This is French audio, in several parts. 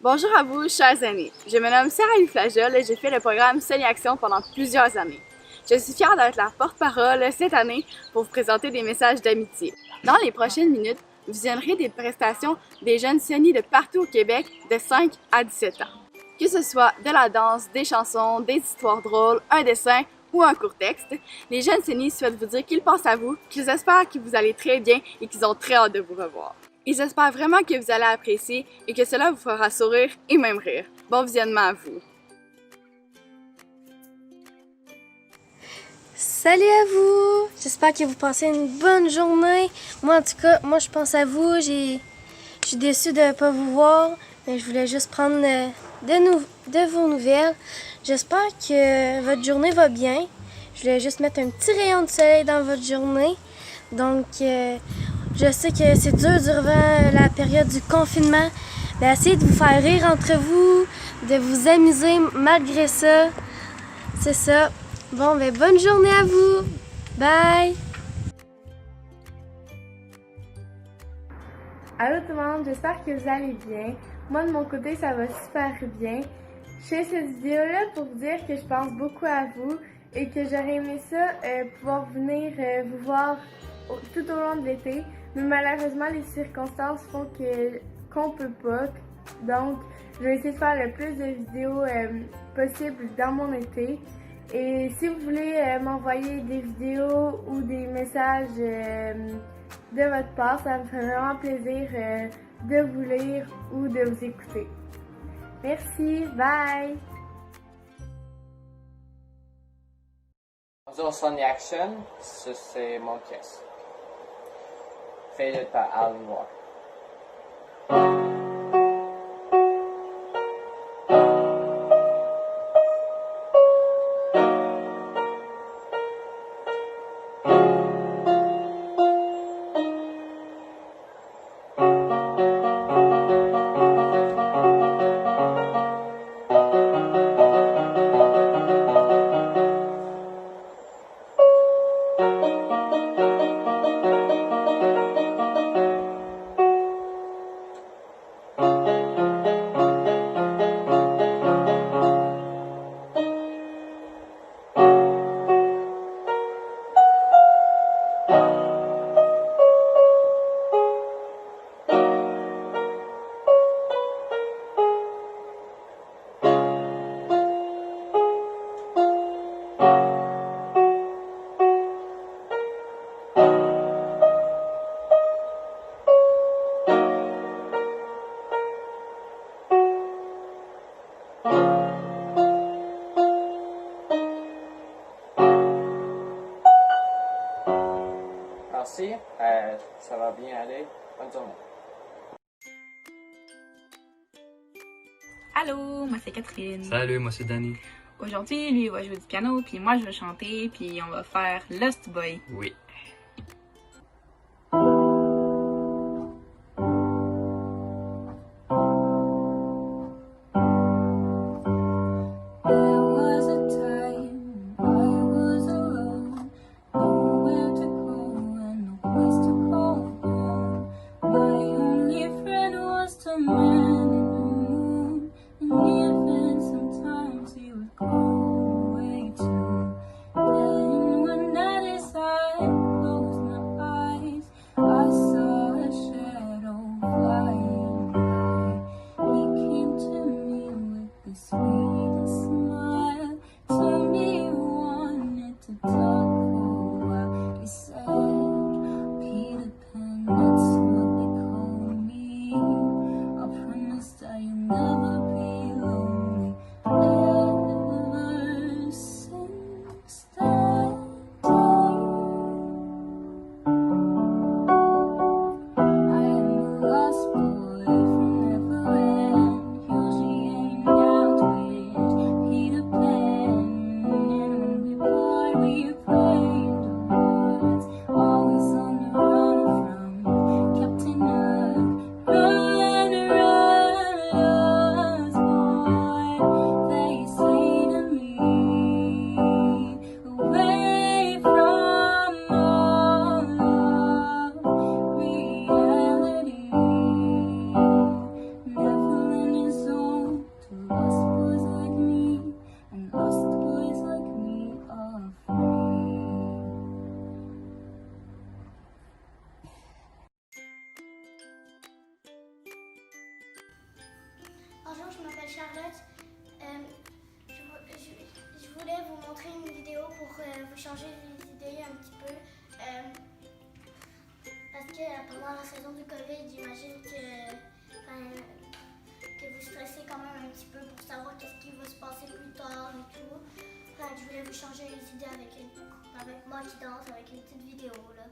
Bonjour à vous, chers amis. Je me nomme Sarah Flageol et j'ai fait le programme Sony Action pendant plusieurs années. Je suis fière d'être la porte-parole cette année pour vous présenter des messages d'amitié. Dans les prochaines minutes, vous visionnerez des prestations des jeunes Sony de partout au Québec de 5 à 17 ans. Que ce soit de la danse, des chansons, des histoires drôles, un dessin ou un court texte, les jeunes Sony souhaitent vous dire qu'ils pensent à vous, qu'ils espèrent que vous allez très bien et qu'ils ont très hâte de vous revoir. Ils espèrent vraiment que vous allez apprécier et que cela vous fera sourire et même rire. Bon visionnement à vous! Salut à vous! J'espère que vous passez une bonne journée. Moi, en tout cas, je pense à vous. Je suis déçue de ne pas vous voir, mais je voulais juste prendre de vos nouvelles. J'espère que votre journée va bien. Je voulais juste mettre un petit rayon de soleil dans votre journée. Donc, je sais que c'est dur durant la période du confinement. Mais essayez de vous faire rire entre vous, de vous amuser malgré ça. C'est ça. Bon, bonne journée à vous. Bye. Allô tout le monde, j'espère que vous allez bien. Moi de mon côté, ça va super bien. Je fais cette vidéo-là pour vous dire que je pense beaucoup à vous et que j'aurais aimé ça pouvoir venir vous voir tout au long de l'été. Mais malheureusement, les circonstances font qu'on peut pas. Donc, je vais essayer de faire le plus de vidéos possible dans mon été. Et si vous voulez m'envoyer des vidéos ou des messages de votre part, ça me ferait vraiment plaisir de vous lire ou de vous écouter. Merci, bye! Bonjour Sony Action, ça c'est mon pièce. Fait par Al Noir. Merci, ça va bien aller. Bonne journée. Allô, moi c'est Catherine. Salut, moi c'est Danny. Aujourd'hui, lui il va jouer du piano, puis moi je vais chanter, puis on va faire Lost Boy. Oui. Bonjour, je m'appelle Charlotte. Je voulais vous montrer une vidéo pour vous changer les idées un petit peu. Parce que pendant la saison du COVID, j'imagine que vous stressez quand même un petit peu pour savoir qu'est-ce qui va se passer plus tard et tout. Je voulais vous changer les idées avec moi qui danse, avec une petite vidéo là.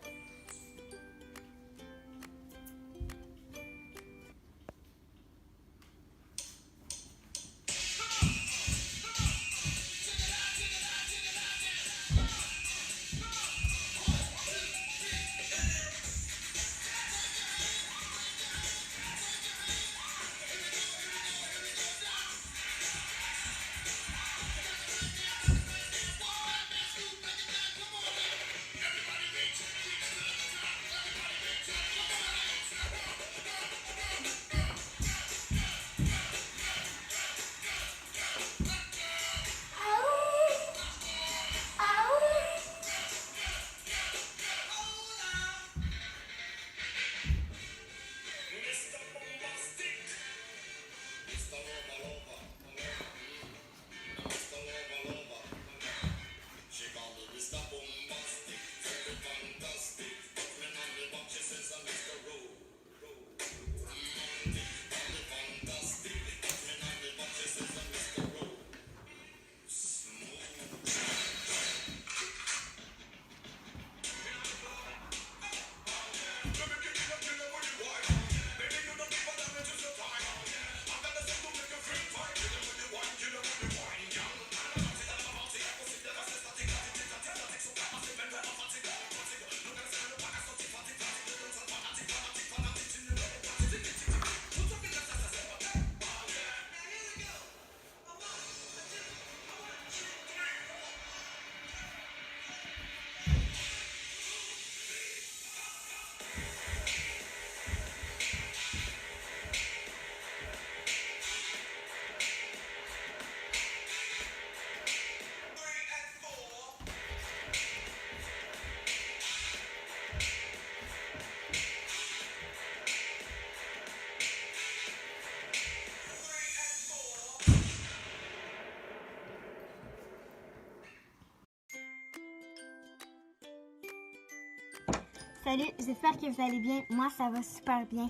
Salut, j'espère que vous allez bien. Moi, ça va super bien.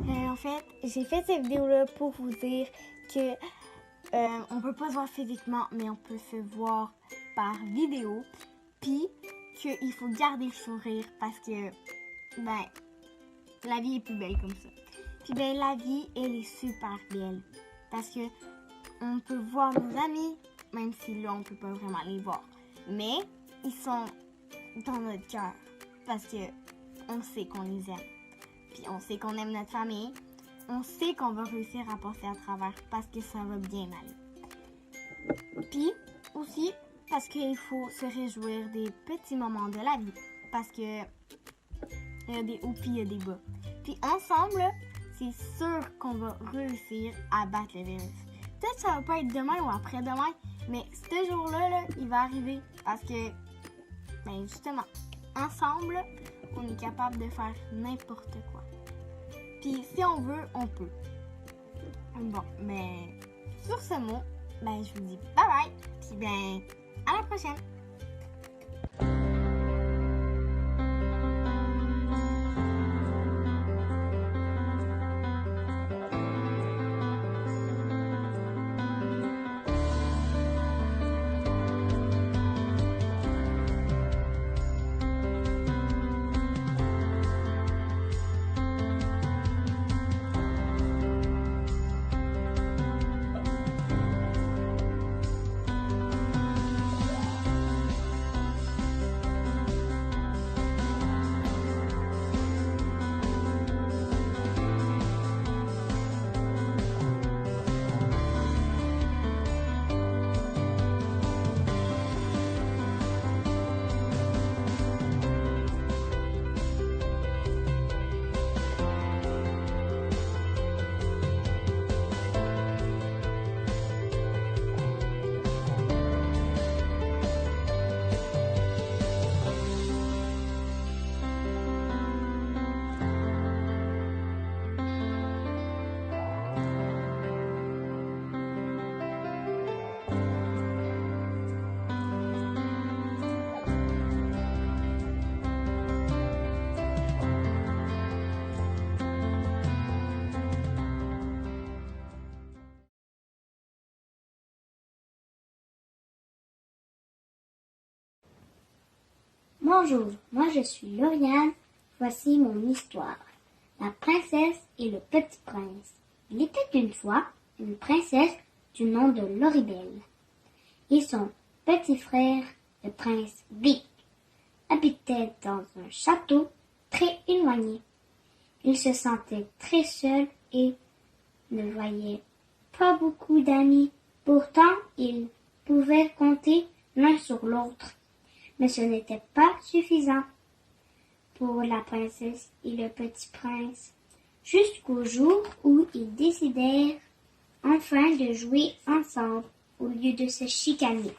En fait, j'ai fait cette vidéo-là pour vous dire que on peut pas se voir physiquement, mais on peut se voir par vidéo. Puis qu'il faut garder le sourire parce que la vie est plus belle comme ça. Puis la vie, elle est super belle parce que on peut voir nos amis, même si là, on peut pas vraiment les voir. Mais ils sont dans notre cœur parce que on sait qu'on les aime. Puis on sait qu'on aime notre famille. On sait qu'on va réussir à passer à travers parce que ça va bien aller. Puis aussi parce qu'il faut se réjouir des petits moments de la vie. Parce que il y a des hauts puis il y a des bas. Puis ensemble, c'est sûr qu'on va réussir à battre le virus. Peut-être que ça va pas être demain ou après-demain, mais ce jour-là, là, il va arriver parce que, justement, ensemble, on est capable de faire n'importe quoi. Puis si on veut, on peut. Bon, mais sur ce mot, je vous dis bye bye. Puis à la prochaine. Bonjour, moi je suis Lauriane. Voici mon histoire. La princesse et le petit prince. Il était une fois une princesse du nom de Loribelle et son petit frère, le prince Vic, habitait dans un château très éloigné. Il se sentait très seul et ne voyait pas beaucoup d'amis. Pourtant, ils pouvaient compter l'un sur l'autre. Mais ce n'était pas suffisant pour la princesse et le petit prince, jusqu'au jour où ils décidèrent enfin de jouer ensemble au lieu de se chicaner.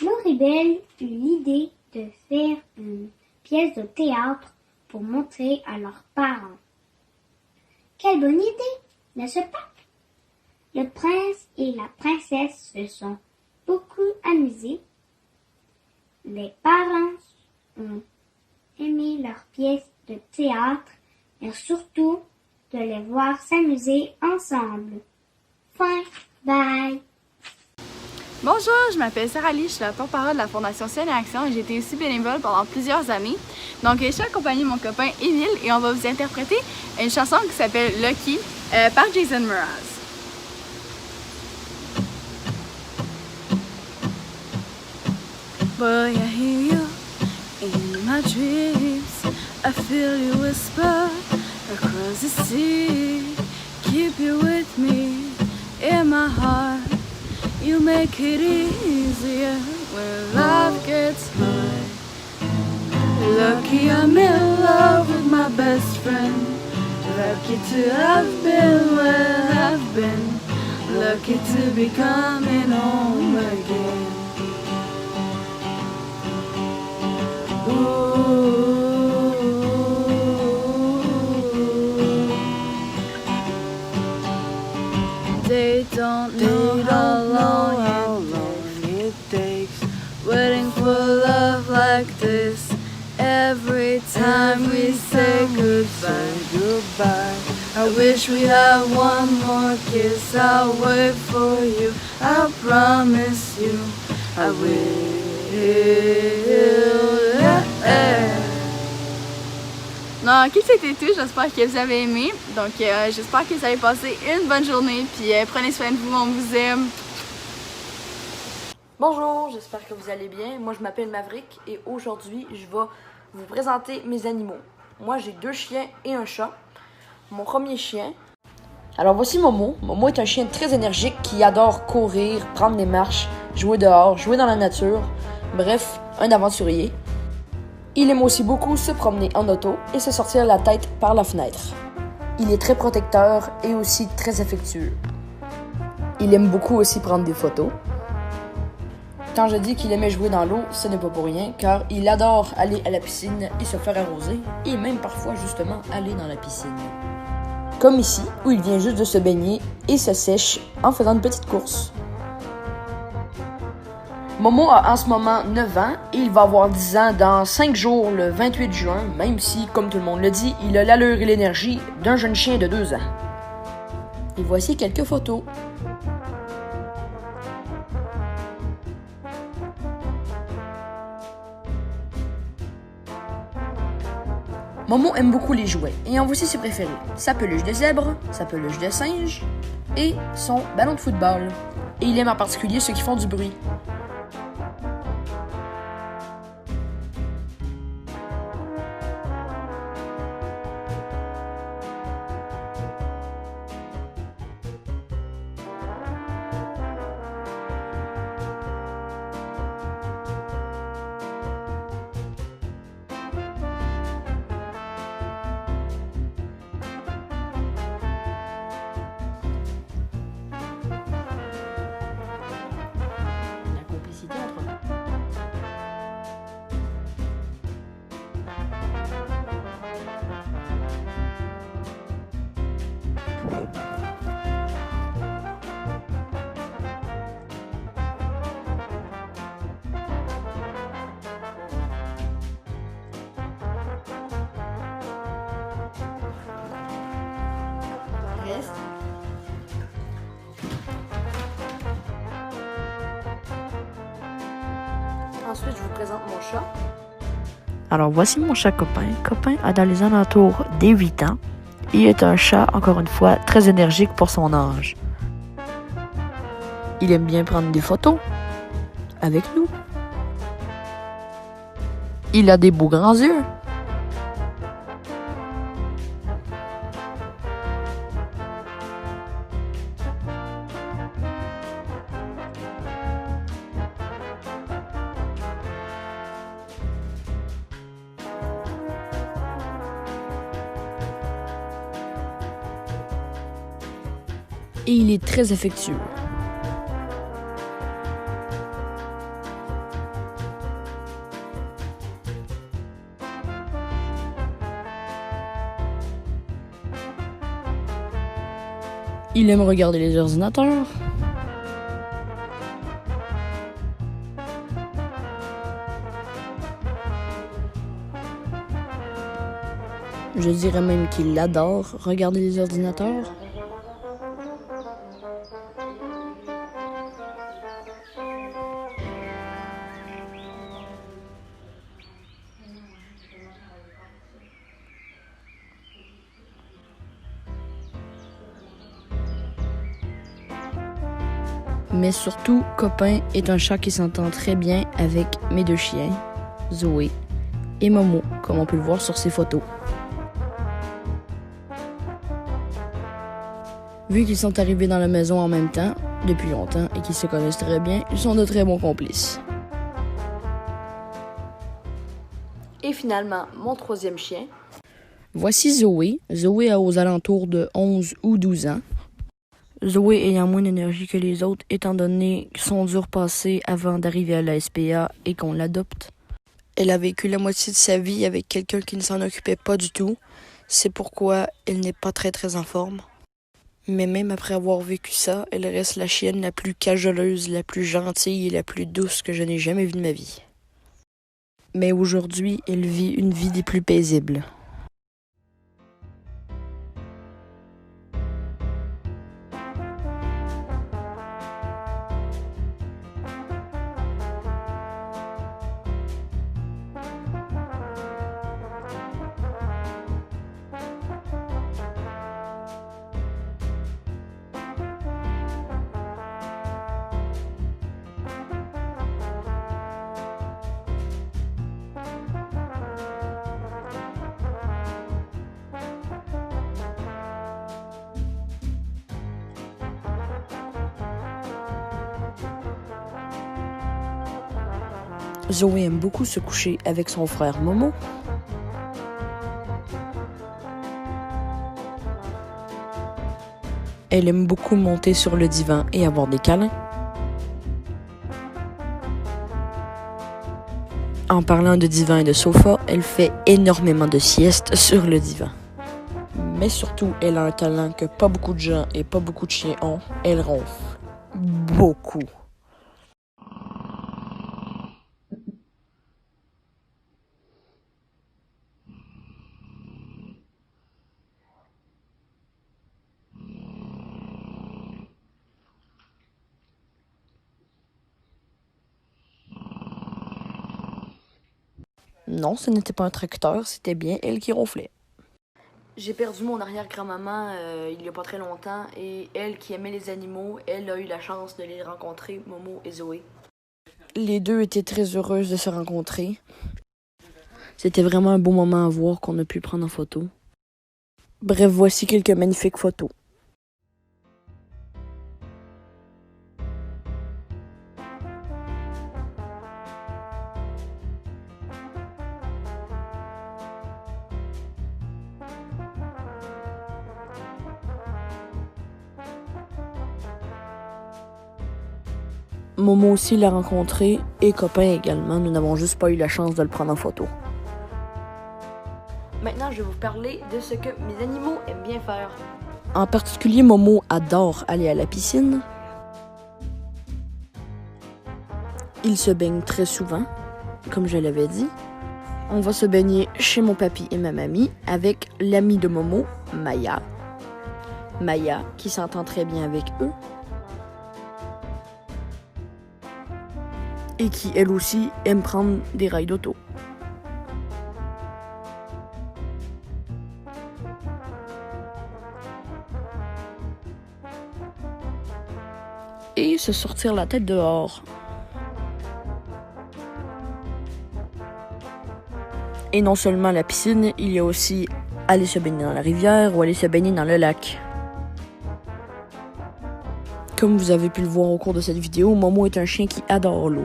Loribelle eut l'idée de faire une pièce de théâtre pour montrer à leurs parents. Quelle bonne idée, n'est-ce pas? Le prince et la princesse se sont beaucoup amusés. Les parents ont aimé leur pièce de théâtre et surtout de les voir s'amuser ensemble. Fin. Bye. Bonjour, je m'appelle Sarah Lee, je suis la porte-parole de la Fondation Ciel et Action et j'ai été aussi bénévole pendant plusieurs années. Donc, je suis accompagnée de mon copain Émile et on va vous interpréter une chanson qui s'appelle Lucky par Jason Mraz. Boy, I hear you in my dreams. I feel you whisper across the sea. Keep you with me in my heart. You make it easier when life gets hard. Lucky I'm in love with my best friend. Lucky to have been where I've been. Lucky to be coming home again. They don't know how long it takes waiting for love like this. Every time we say goodbye, I wish we had one more kiss. I'll wait for you, I promise you, I will. Donc, c'était tout. J'espère que vous avez aimé. Donc, j'espère que vous allez passer une bonne journée. Puis, prenez soin de vous. On vous aime. Bonjour, j'espère que vous allez bien. Moi, je m'appelle Maverick et aujourd'hui, je vais vous présenter mes animaux. Moi, j'ai 2 chiens et un chat. Mon premier chien. Alors, voici Momo. Momo est un chien très énergique qui adore courir, prendre des marches, jouer dehors, jouer dans la nature. Bref, un aventurier. Il aime aussi beaucoup se promener en auto et se sortir la tête par la fenêtre. Il est très protecteur et aussi très affectueux. Il aime beaucoup aussi prendre des photos. Quand je dis qu'il aimait jouer dans l'eau, ce n'est pas pour rien, car il adore aller à la piscine et se faire arroser, et même parfois justement aller dans la piscine. Comme ici, où il vient juste de se baigner et se sèche en faisant une petite course. Momo a en ce moment 9 ans et il va avoir 10 ans dans 5 jours le 28 juin, même si, comme tout le monde le dit, il a l'allure et l'énergie d'un jeune chien de 2 ans. Et voici quelques photos. Momo aime beaucoup les jouets et en voici ses préférés. Sa peluche de zèbre, sa peluche de singe et son ballon de football. Et il aime en particulier ceux qui font du bruit. Ensuite, je vous présente mon chat. Alors voici mon chat Copain. Copain a dans les alentours des 8 ans. Il est un chat, encore une fois, très énergique pour son âge. Il aime bien prendre des photos avec nous. Il a des beaux grands yeux. Et il est très affectueux. Il aime regarder les ordinateurs. Je dirais même qu'il adore regarder les ordinateurs. Mais surtout, Copain est un chat qui s'entend très bien avec mes deux chiens, Zoé et Momo, comme on peut le voir sur ces photos. Vu qu'ils sont arrivés dans la maison en même temps, depuis longtemps, et qu'ils se connaissent très bien, ils sont de très bons complices. Et finalement, mon troisième chien. Voici Zoé. Zoé a aux alentours de 11 ou 12 ans. Zoé ayant moins d'énergie que les autres, étant donné son dur passé avant d'arriver à la SPA et qu'on l'adopte. Elle a vécu la moitié de sa vie avec quelqu'un qui ne s'en occupait pas du tout. C'est pourquoi elle n'est pas très en forme. Mais même après avoir vécu ça, elle reste la chienne la plus cajoleuse, la plus gentille et la plus douce que je n'ai jamais vue de ma vie. Mais aujourd'hui, elle vit une vie des plus paisibles. Zoé aime beaucoup se coucher avec son frère Momo. Elle aime beaucoup monter sur le divan et avoir des câlins. En parlant de divan et de sofa, elle fait énormément de siestes sur le divan. Mais surtout, elle a un talent que pas beaucoup de gens et pas beaucoup de chiens ont. Elle ronfle. Beaucoup. Non, ce n'était pas un tracteur, c'était bien elle qui ronflait. J'ai perdu mon arrière-grand-maman il y a pas très longtemps et elle qui aimait les animaux, elle a eu la chance de les rencontrer, Momo et Zoé. Les deux étaient très heureuses de se rencontrer. C'était vraiment un beau moment à voir qu'on a pu prendre en photo. Bref, voici quelques magnifiques photos. Momo aussi l'a rencontré et Copain également. Nous n'avons juste pas eu la chance de le prendre en photo. Maintenant, je vais vous parler de ce que mes animaux aiment bien faire. En particulier, Momo adore aller à la piscine. Il se baigne très souvent, comme je l'avais dit. On va se baigner chez mon papy et ma mamie avec l'amie de Momo, Maya. Maya, qui s'entend très bien avec eux. Et qui, elle aussi, aime prendre des rails d'auto. et se sortir la tête dehors. Et non seulement la piscine, il y a aussi aller se baigner dans la rivière ou aller se baigner dans le lac. Comme vous avez pu le voir au cours de cette vidéo, Momo est un chien qui adore l'eau.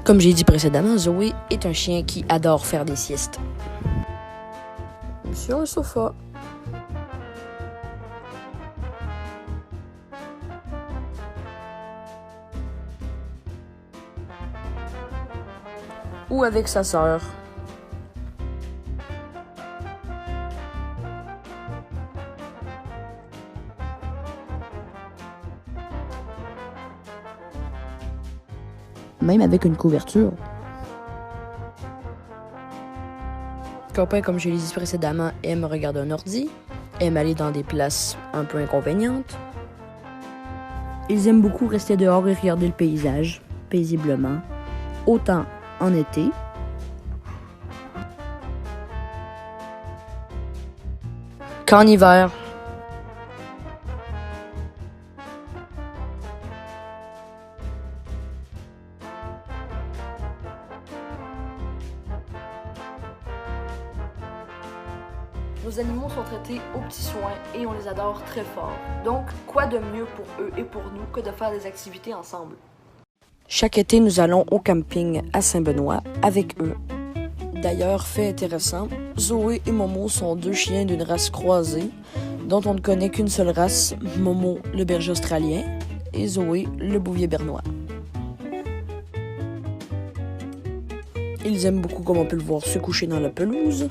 Comme j'ai dit précédemment, Zoé est un chien qui adore faire des siestes. Sur le sofa. Ou avec sa sœur. Même avec une couverture. Copain, comme je l'ai dit précédemment, aime regarder un ordi, aime aller dans des places un peu inconvénientes. Ils aiment beaucoup rester dehors et regarder le paysage, paisiblement, autant en été qu'en hiver. Nos animaux sont traités aux petits soins et on les adore très fort. Donc, quoi de mieux pour eux et pour nous que de faire des activités ensemble? Chaque été, nous allons au camping à Saint-Benoît avec eux. D'ailleurs, fait intéressant, Zoé et Momo sont deux chiens d'une race croisée, dont on ne connaît qu'une seule race, Momo le berger australien et Zoé le bouvier bernois. Ils aiment beaucoup, comme on peut le voir, se coucher dans la pelouse.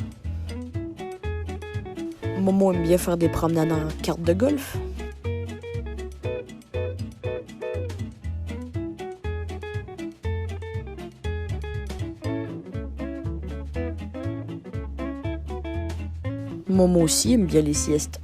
Momo aime bien faire des promenades en carte de golf. Momo aussi aime bien les siestes.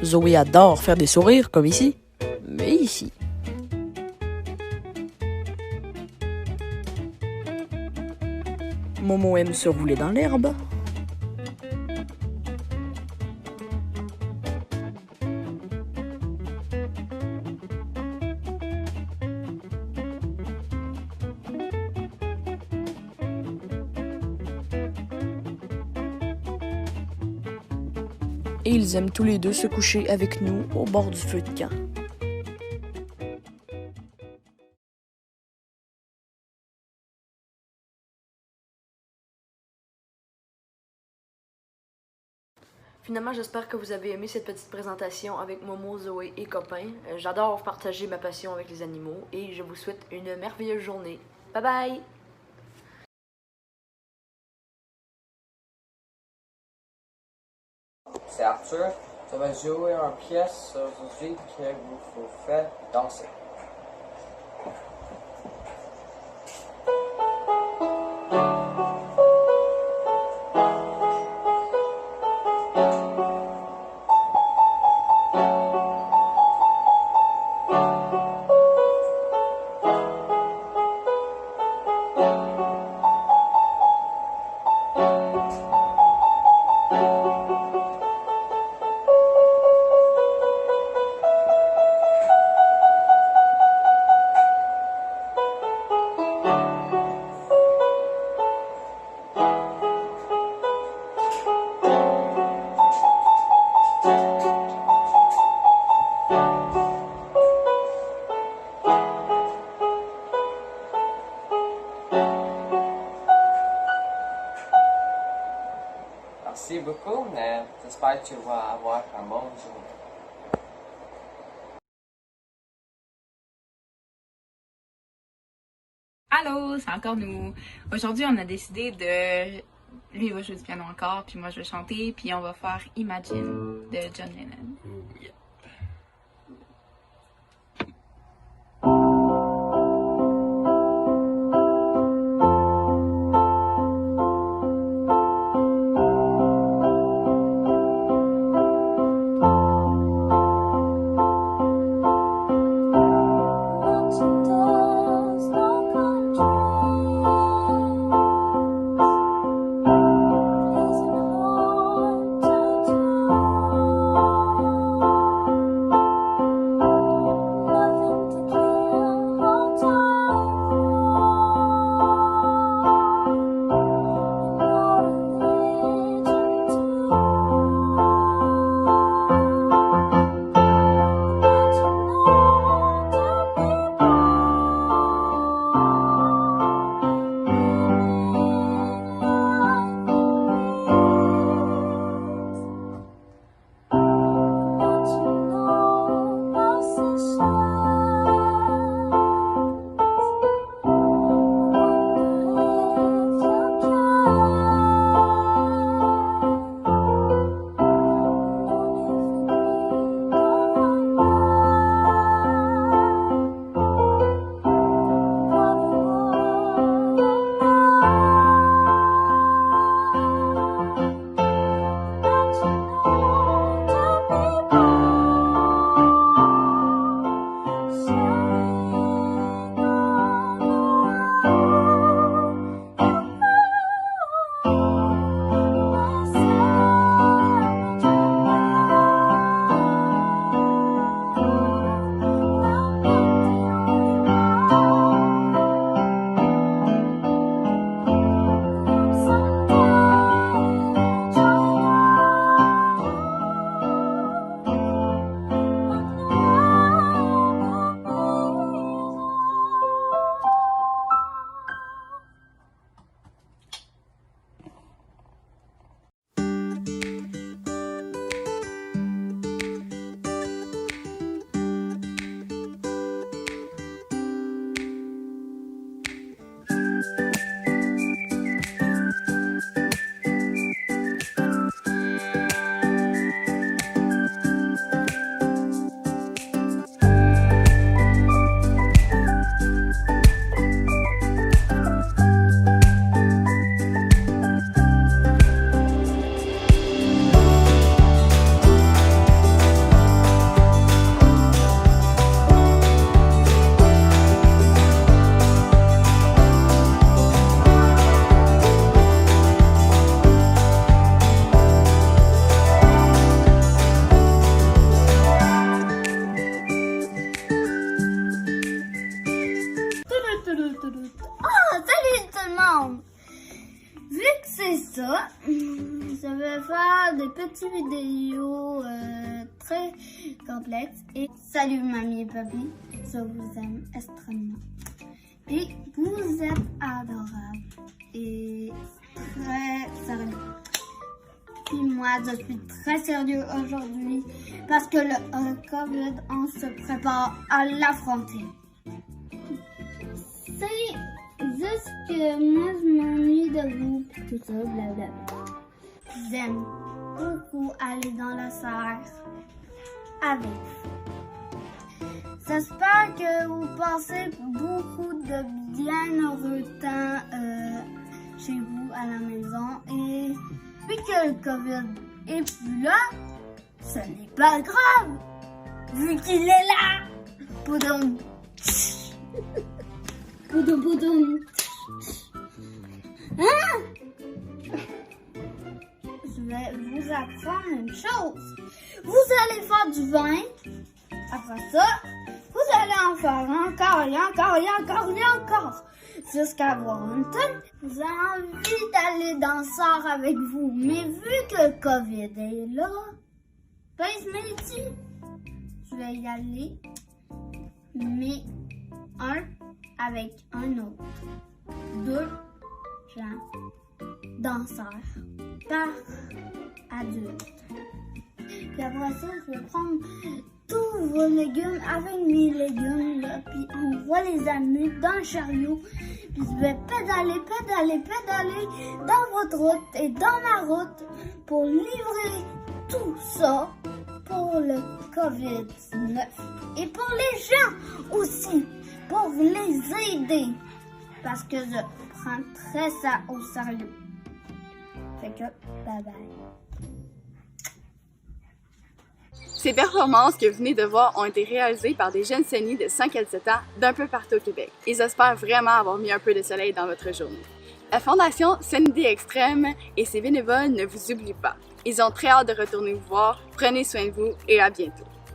Zoé adore faire des sourires, comme ici. Mais ici. Momo aime se rouler dans l'herbe. Et ils aiment tous les deux se coucher avec nous au bord du feu de camp. Finalement, j'espère que vous avez aimé cette petite présentation avec Momo, Zoé et copain. J'adore partager ma passion avec les animaux et je vous souhaite une merveilleuse journée. Bye bye! C'est Arthur. Ça va jouer en pièce aujourd'hui que vous faites danser. Merci beaucoup, mais j'espère que tu vas avoir un bon jour. Allô, c'est encore nous. Aujourd'hui, on a décidé de... Lui, il va jouer du piano encore, puis moi, je vais chanter, puis on va faire Imagine de John Lennon. Salut tout le monde! Vu que c'est ça, je vais faire des petites vidéos très complexes. Et salut mamie et papi, je vous aime extrêmement. Et vous êtes adorables et très sérieux. Puis moi, je suis très sérieux aujourd'hui parce que le COVID, on se prépare à l'affronter. C'est juste que moi, je m'ennuie de vous, tout ça, blablabla. J'aime beaucoup aller dans la serre avec vous. J'espère que vous passez beaucoup de bien heureux temps chez vous à la maison. Et puis que le COVID est plus là, ce n'est pas grave, vu qu'il est là. Poudoum. Poudoum, poudoum. Hein? Je vais vous apprendre une chose. Vous allez faire du vin. Après ça, vous allez en faire encore et encore et encore et encore. Jusqu'à avoir une tonne. J'ai envie d'aller dans le sort avec vous. Mais vu que le COVID est là, je vais y aller. Mais un avec un autre. 2 gens danseurs par adulte. Puis après ça, je vais prendre tous vos légumes avec mes légumes, là, puis on va les amener dans le chariot. Puis je vais pédaler dans votre route et dans ma route pour livrer tout ça pour le COVID-19. Et pour les gens aussi, pour les aider. Parce que je prends très ça au sérieux. Fait que, bye bye. Ces performances que vous venez de voir ont été réalisées par des jeunes Seni de 5 à 7 ans d'un peu partout au Québec. Ils espèrent vraiment avoir mis un peu de soleil dans votre journée. La Fondation Seni Extrême et ses bénévoles ne vous oublient pas. Ils ont très hâte de retourner vous voir. Prenez soin de vous et à bientôt.